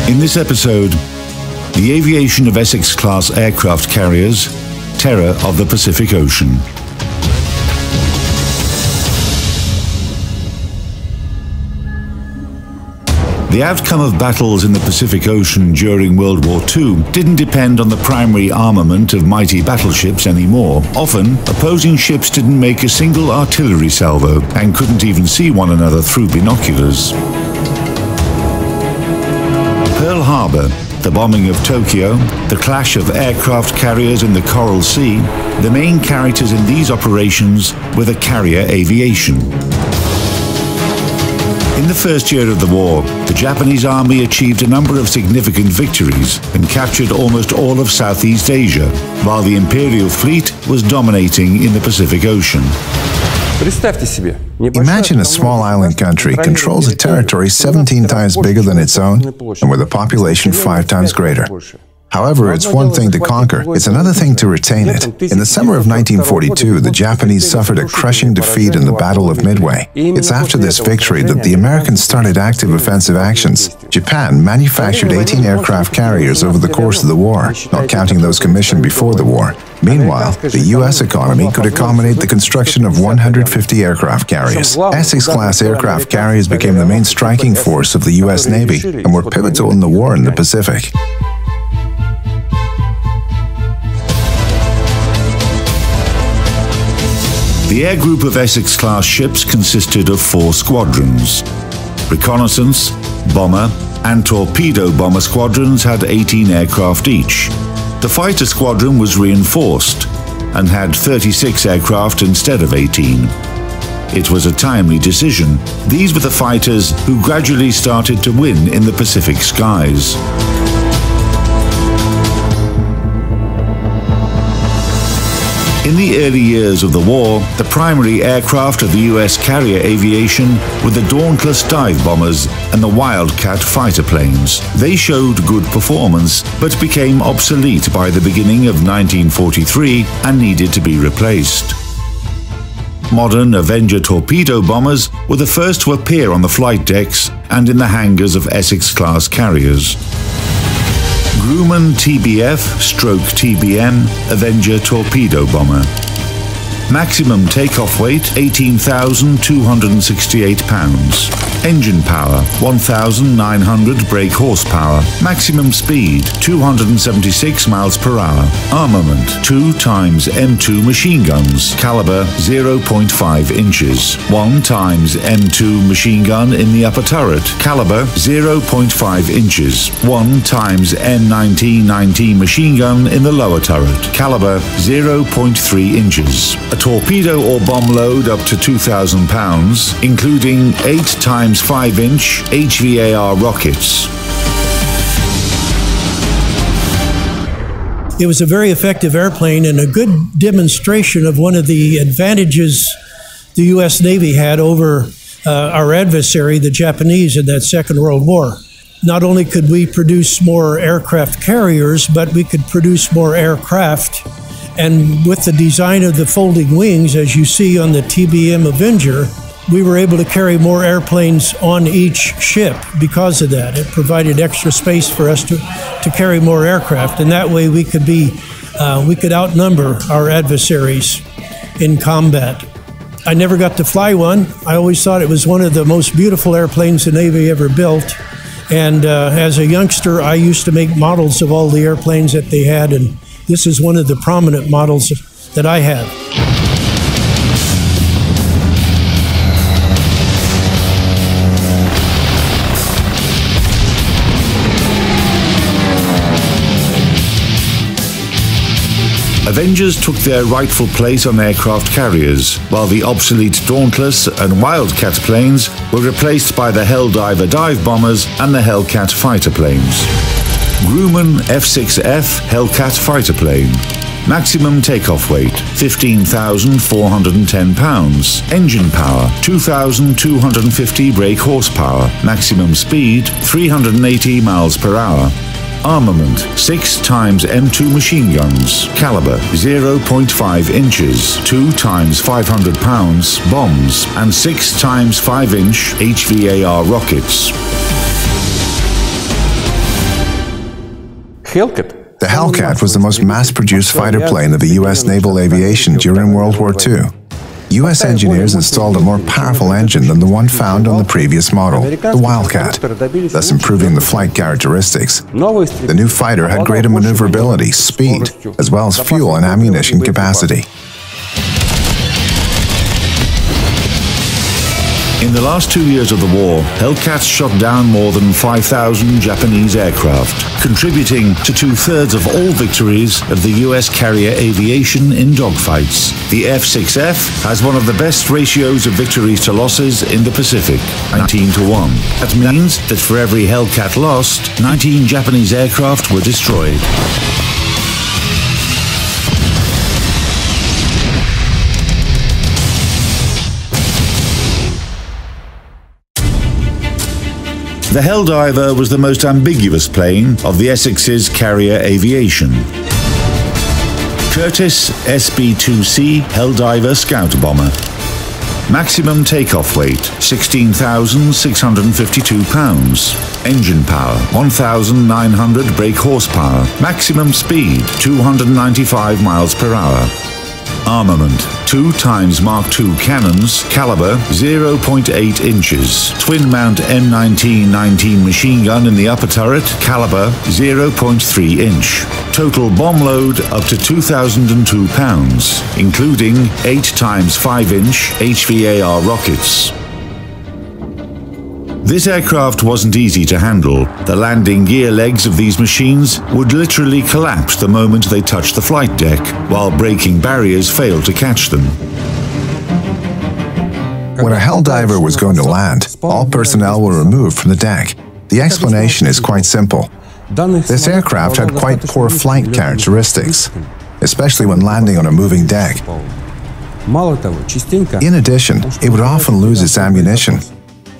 In this episode, the aviation of Essex-class aircraft carriers, terror of the Pacific Ocean. The outcome of battles in the Pacific Ocean during World War II didn't depend on the primary armament of mighty battleships anymore. Often, opposing ships didn't make a single artillery salvo and couldn't even see one another through binoculars. Pearl Harbor, the bombing of Tokyo, the clash of aircraft carriers in the Coral Sea, the main characters in these operations were the carrier aviation. In the first year of the war, the Japanese army achieved a number of significant victories and captured almost all of Southeast Asia, while the Imperial fleet was dominating in the Pacific Ocean. Imagine a small island country controls a territory 17 times bigger than its own and with a population 5 times greater. However, it's one thing to conquer, it's another thing to retain it. In the summer of 1942, the Japanese suffered a crushing defeat in the Battle of Midway. It's after this victory that the Americans started active offensive actions. Japan manufactured 18 aircraft carriers over the course of the war, not counting those commissioned before the war. Meanwhile, the U.S. economy could accommodate the construction of 150 aircraft carriers. Essex-class aircraft carriers became the main striking force of the U.S. Navy and were pivotal in the war in the Pacific. The air group of Essex-class ships consisted of 4 squadrons. Reconnaissance, bomber, and torpedo bomber squadrons had 18 aircraft each. The fighter squadron was reinforced and had 36 aircraft instead of 18. It was a timely decision. These were the fighters who gradually started to win in the Pacific skies. In the early years of the war, the primary aircraft of the U.S. carrier aviation were the Dauntless dive bombers and the Wildcat fighter planes. They showed good performance, but became obsolete by the beginning of 1943 and needed to be replaced. Modern Avenger torpedo bombers were the first to appear on the flight decks and in the hangars of Essex-class carriers. Grumman TBF/TBM Avenger torpedo bomber. Maximum takeoff weight 18,268 pounds. Engine power 1,900 brake horsepower. Maximum speed 276 miles per hour. Armament 2 times M2 machine guns, caliber 0.5 inches. 1 times M2 machine gun in the upper turret, caliber 0.5 inches. 1 times M1919 machine gun in the lower turret, caliber 0.3 inches. A torpedo or bomb load up to 2,000 pounds, including 8 times 5-inch HVAR rockets. It was a very effective airplane and a good demonstration of one of the advantages the U.S. Navy had over our adversary, the Japanese, in that Second World War. Not only could we produce more aircraft carriers, but we could produce more aircraft. And with the design of the folding wings, as you see on the TBM Avenger, we were able to carry more airplanes on each ship because of that. It provided extra space for us to carry more aircraft, and that way we could outnumber our adversaries in combat. I never got to fly one. I always thought it was one of the most beautiful airplanes the Navy ever built. And as a youngster, I used to make models of all the airplanes that they had, and this is one of the prominent models that I have. Avengers took their rightful place on aircraft carriers, while the obsolete Dauntless and Wildcat planes were replaced by the Helldiver dive bombers and the Hellcat fighter planes. Grumman F6F Hellcat fighter plane. Maximum takeoff weight 15,410 pounds. Engine power 2,250 brake horsepower. Maximum speed 380 miles per hour. Armament 6 times M2 machine guns, caliber 0.5 inches, 2 times 500 pounds bombs, and 6 times 5-inch HVAR rockets. The Hellcat was the most mass-produced fighter plane of the U.S. naval aviation during World War II. U.S. engineers installed a more powerful engine than the one found on the previous model, the Wildcat, thus improving the flight characteristics. The new fighter had greater maneuverability, speed, as well as fuel and ammunition capacity. In the last 2 years of the war, Hellcats shot down more than 5,000 Japanese aircraft, contributing to 2/3 of all victories of the U.S. carrier aviation in dogfights. The F-6F has one of the best ratios of victories to losses in the Pacific, 19-1. That means that for every Hellcat lost, 19 Japanese aircraft were destroyed. The Helldiver was the most ambiguous plane of the Essex's carrier aviation. Curtiss SB-2C Helldiver Scout Bomber. Maximum takeoff weight, 16,652 pounds. Engine power, 1,900 brake horsepower. Maximum speed, 295 miles per hour. Armament, 2 times Mark II cannons, caliber 0.8 inches. Twin-mount M19-19 machine gun in the upper turret, caliber 0.3 inch. Total bomb load up to 2,002 pounds, including 8 times 5-inch HVAR rockets. This aircraft wasn't easy to handle. The landing gear legs of these machines would literally collapse the moment they touched the flight deck, while braking barriers failed to catch them. When a Helldiver was going to land, all personnel were removed from the deck. The explanation is quite simple. This aircraft had quite poor flight characteristics, especially when landing on a moving deck. In addition, it would often lose its ammunition,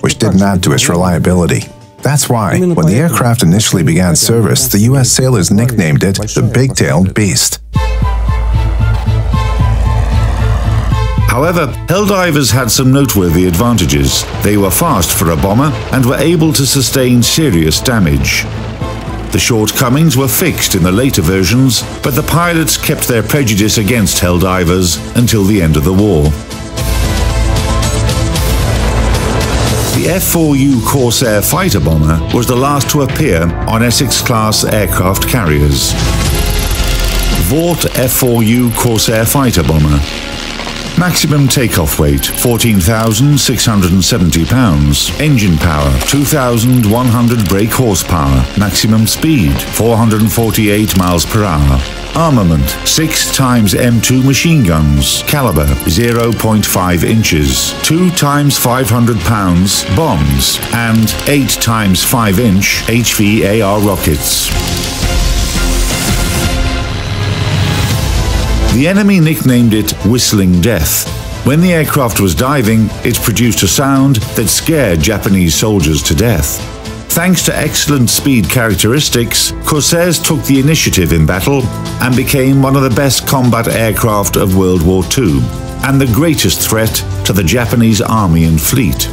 which didn't add to its reliability. That's why, when the aircraft initially began service, the U.S. sailors nicknamed it the Big-tailed Beast. However, Helldivers had some noteworthy advantages. They were fast for a bomber and were able to sustain serious damage. The shortcomings were fixed in the later versions, but the pilots kept their prejudice against Helldivers until the end of the war. The F-4U Corsair fighter bomber was the last to appear on Essex-class aircraft carriers. Vought F-4U Corsair fighter bomber. Maximum takeoff weight, 14,670 pounds. Engine power, 2,100 brake horsepower. Maximum speed, 448 miles per hour. Armament, 6 times M2 machine guns, caliber 0.5 inches, 2 times 500 pounds bombs, and 8 times 5-inch HVAR rockets. The enemy nicknamed it Whistling Death. When the aircraft was diving, it produced a sound that scared Japanese soldiers to death. Thanks to excellent speed characteristics, Corsairs took the initiative in battle and became one of the best combat aircraft of World War II, and the greatest threat to the Japanese army and fleet.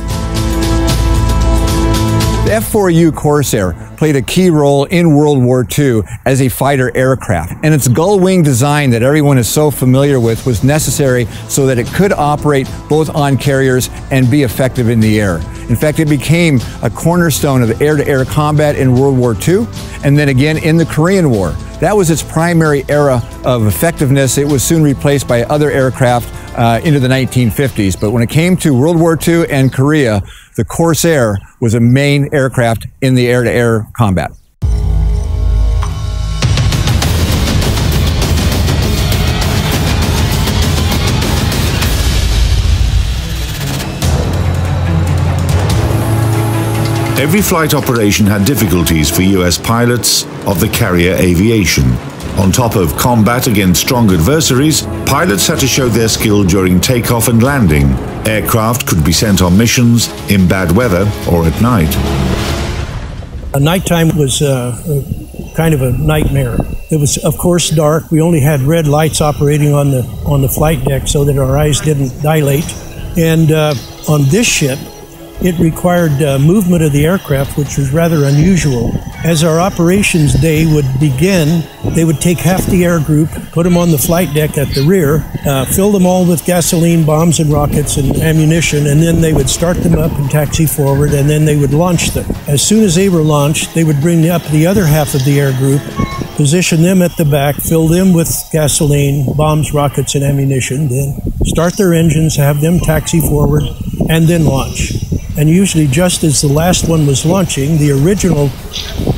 The F-4U Corsair played a key role in World War II as a fighter aircraft, and its gull-wing design that everyone is so familiar with was necessary so that it could operate both on carriers and be effective in the air. In fact, it became a cornerstone of air-to-air combat in World War II, and then again in the Korean War. That was its primary era of effectiveness. It was soon replaced by other aircraft into the 1950s. But when it came to World War II and Korea, the Corsair was a main aircraft in the air-to-air combat. Every flight operation had difficulties for US pilots of the carrier aviation. On top of combat against strong adversaries, pilots had to show their skill during takeoff and landing. Aircraft could be sent on missions in bad weather or at night. Nighttime was kind of a nightmare. It was, of course, dark. We only had red lights operating on the flight deck so that our eyes didn't dilate. And on this ship, it required movement of the aircraft, which was rather unusual. As our operations day would begin, they would take half the air group, put them on the flight deck at the rear, fill them all with gasoline, bombs, and rockets and ammunition, and then they would start them up and taxi forward, and then they would launch them. As soon as they were launched, they would bring up the other half of the air group, position them at the back, fill them with gasoline, bombs, rockets, and ammunition, then start their engines, have them taxi forward, and then launch. And usually just as the last one was launching, the original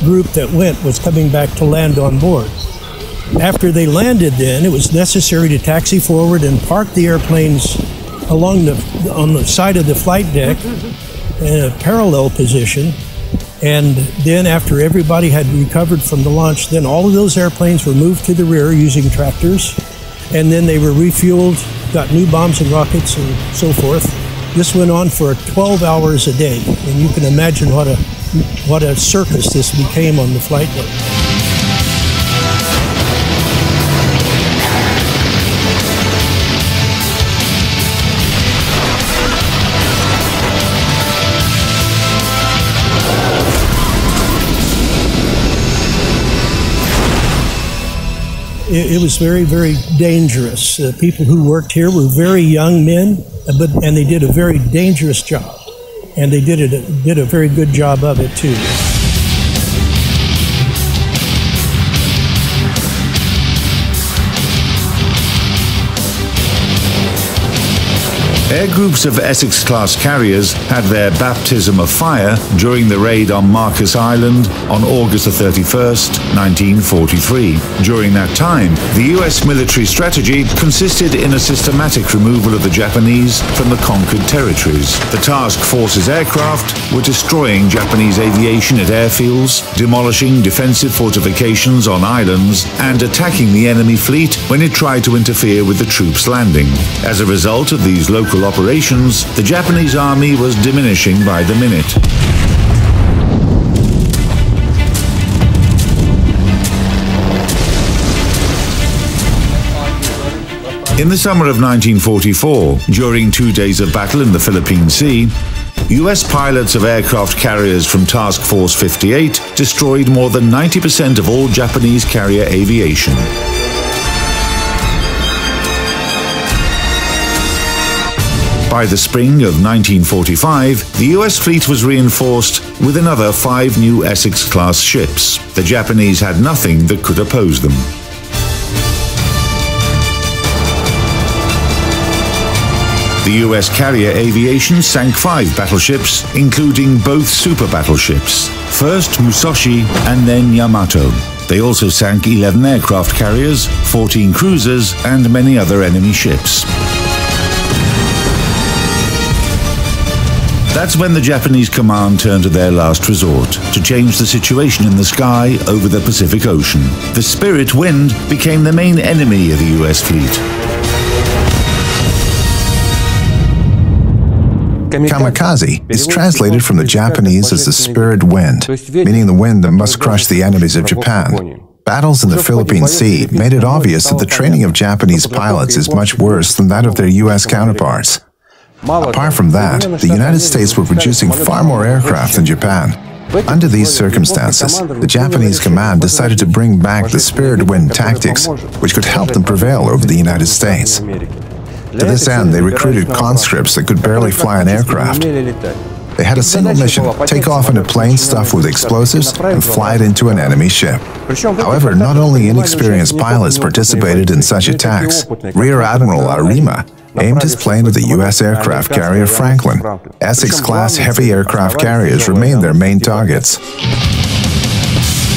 group that went was coming back to land on board. After they landed then, it was necessary to taxi forward and park the airplanes on the side of the flight deck in a parallel position. And then after everybody had recovered from the launch, then all of those airplanes were moved to the rear using tractors. And then they were refueled, got new bombs and rockets and so forth. This went on for 12 hours a day, and you can imagine what a circus this became on the flight deck. It was very, very dangerous. People who worked here were very young men, and they did a very dangerous job. And they did a very good job of it, too. Air groups of Essex-class carriers had their baptism of fire during the raid on Marcus Island on August the 31st, 1943. During that time, the US military strategy consisted in a systematic removal of the Japanese from the conquered territories. The task force's aircraft were destroying Japanese aviation at airfields, demolishing defensive fortifications on islands, and attacking the enemy fleet when it tried to interfere with the troops landing. As a result of these local operations, the Japanese army was diminishing by the minute. In the summer of 1944, during 2 days of battle in the Philippine Sea, US pilots of aircraft carriers from Task Force 58 destroyed more than 90% of all Japanese carrier aviation. By the spring of 1945, the US fleet was reinforced with another 5 new Essex-class ships. The Japanese had nothing that could oppose them. The US carrier aviation sank 5 battleships, including both super battleships, first Musashi and then Yamato. They also sank 11 aircraft carriers, 14 cruisers, and many other enemy ships. That's when the Japanese command turned to their last resort, to change the situation in the sky over the Pacific Ocean. The Spirit wind became the main enemy of the US fleet. Kamikaze is translated from the Japanese as the spirit wind, meaning the wind that must crush the enemies of Japan. Battles in the Philippine Sea made it obvious that the training of Japanese pilots is much worse than that of their US counterparts. Apart from that, the United States were producing far more aircraft than Japan. Under these circumstances, the Japanese command decided to bring back the spirit wind tactics, which could help them prevail over the United States. To this end, they recruited conscripts that could barely fly an aircraft. They had a single mission: take off in a plane stuffed with explosives and fly it into an enemy ship. However, not only inexperienced pilots participated in such attacks. Rear Admiral Arima aimed his plane at the U.S. aircraft carrier Franklin. Essex-class heavy aircraft carriers remained their main targets.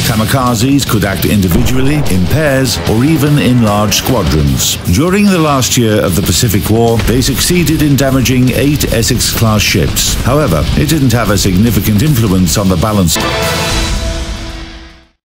Kamikazes could act individually, in pairs, or even in large squadrons. During the last year of the Pacific War, they succeeded in damaging 8 Essex-class ships. However, it didn't have a significant influence on the balance.